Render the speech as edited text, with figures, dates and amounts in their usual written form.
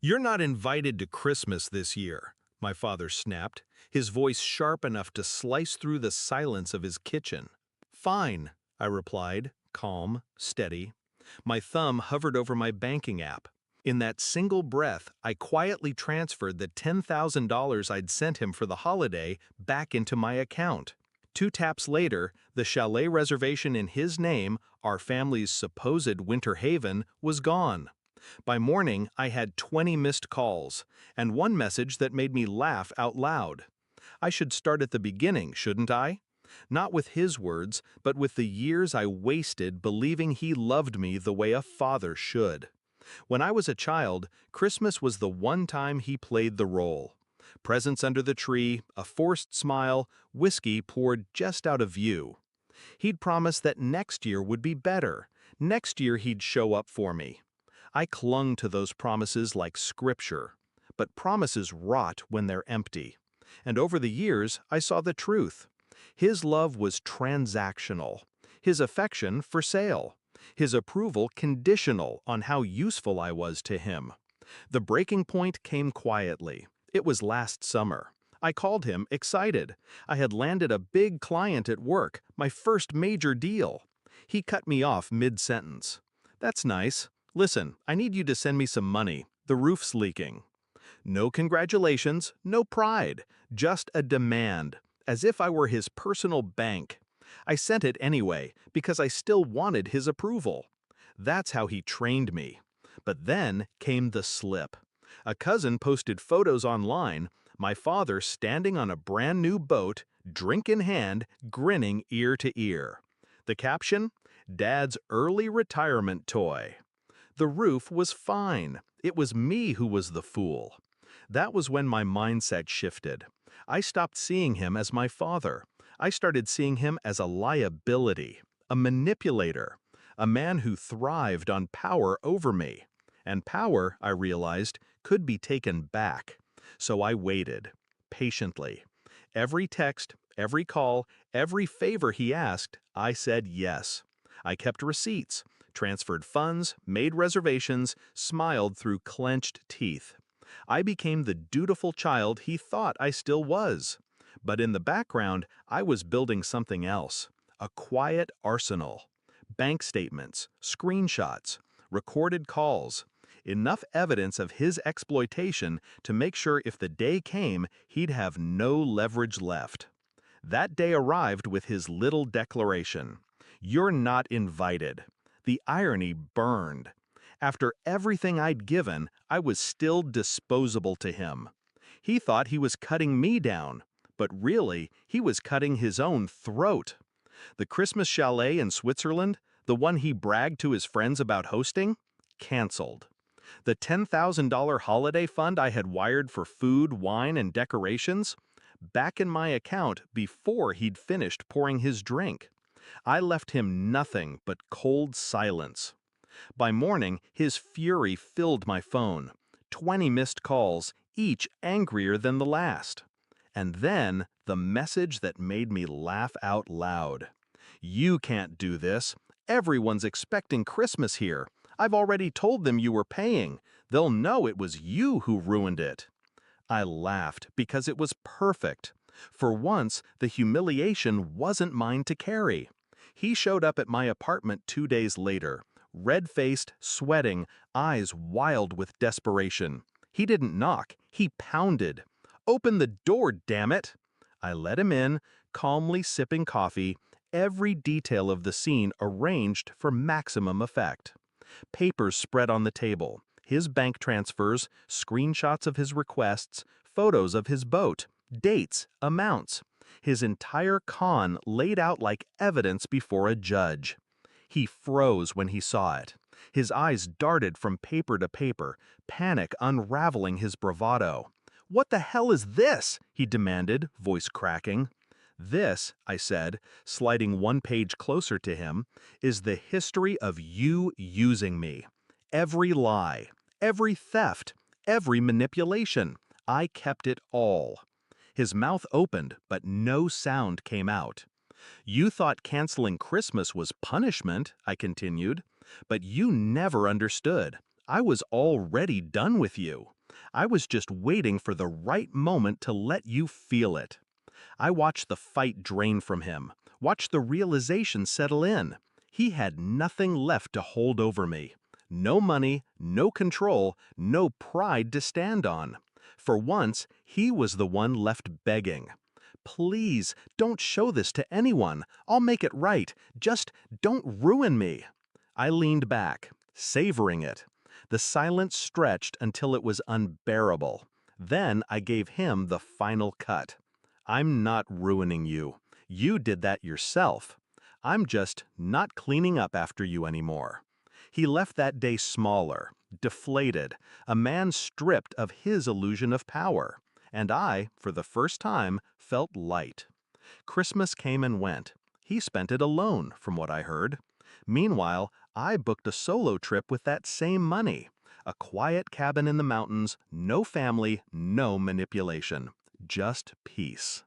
"You're not invited to Christmas this year," my father snapped, his voice sharp enough to slice through the silence of his kitchen. "Fine," I replied, calm, steady. My thumb hovered over my banking app. In that single breath, I quietly transferred the $10,000 I'd sent him for the holiday back into my account. 2 taps later, the chalet reservation in his name, our family's supposed winter haven, was gone. By morning, I had 20 missed calls, and one message that made me laugh out loud. I should start at the beginning, shouldn't I? Not with his words, but with the years I wasted believing he loved me the way a father should. When I was a child, Christmas was the one time he played the role. Presents under the tree, a forced smile, whiskey poured just out of view. He'd promised that next year would be better. Next year he'd show up for me. I clung to those promises like scripture. But promises rot when they're empty. And over the years, I saw the truth. His love was transactional. His affection for sale. His approval conditional on how useful I was to him. The breaking point came quietly. It was last summer. I called him excited. I had landed a big client at work, my first major deal. He cut me off mid-sentence. "That's nice. Listen, I need you to send me some money. The roof's leaking." No congratulations, no pride, just a demand, as if I were his personal bank. I sent it anyway, because I still wanted his approval. That's how he trained me. But then came the slip. A cousin posted photos online, my father standing on a brand new boat, drink in hand, grinning ear to ear. The caption? "Dad's early retirement toy." The roof was fine. It was me who was the fool. That was when my mindset shifted. I stopped seeing him as my father. I started seeing him as a liability, a manipulator, a man who thrived on power over me. And power, I realized, could be taken back. So I waited, patiently. Every text, every call, every favor he asked, I said yes. I kept receipts, transferred funds, made reservations, smiled through clenched teeth. I became the dutiful child he thought I still was. But in the background, I was building something else. A quiet arsenal. Bank statements, screenshots, recorded calls. Enough evidence of his exploitation to make sure if the day came, he'd have no leverage left. That day arrived with his little declaration. "You're not invited." The irony burned. After everything I'd given, I was still disposable to him. He thought he was cutting me down, but really, he was cutting his own throat. The Christmas chalet in Switzerland, the one he bragged to his friends about hosting, canceled. The $10,000 holiday fund I had wired for food, wine, and decorations, back in my account before he'd finished pouring his drink. I left him nothing but cold silence. By morning, his fury filled my phone. 20 missed calls, each angrier than the last. And then, the message that made me laugh out loud. "You can't do this. Everyone's expecting Christmas here. I've already told them you were paying. They'll know it was you who ruined it." I laughed because it was perfect. For once, the humiliation wasn't mine to carry. He showed up at my apartment 2 days later, red-faced, sweating, eyes wild with desperation. He didn't knock, he pounded. "Open the door, damn it!" I let him in, calmly sipping coffee, every detail of the scene arranged for maximum effect. Papers spread on the table, his bank transfers, screenshots of his requests, photos of his boat, dates, amounts. His entire con laid out like evidence before a judge. He froze when he saw it. His eyes darted from paper to paper, panic unraveling his bravado. "What the hell is this?" he demanded, voice cracking. "This," I said, sliding one page closer to him, "is the history of you using me. Every lie, every theft, every manipulation. I kept it all." His mouth opened, but no sound came out. "You thought canceling Christmas was punishment," I continued, "but you never understood. I was already done with you. I was just waiting for the right moment to let you feel it. I watched the fight drain from him, watched the realization settle in. He had nothing left to hold over me. No money, no control, no pride to stand on. For once, he was the one left begging. Please, don't show this to anyone. I'll make it right. Just don't ruin me. I leaned back, savoring it. The silence stretched until it was unbearable. Then I gave him the final cut. I'm not ruining you. You did that yourself. I'm just not cleaning up after you anymore. He left that day smaller, deflated, a man stripped of his illusion of power. And I, for the first time, felt light. Christmas came and went. He spent it alone, from what I heard. Meanwhile, I booked a solo trip with that same money. A quiet cabin in the mountains, no family, no manipulation. Just peace.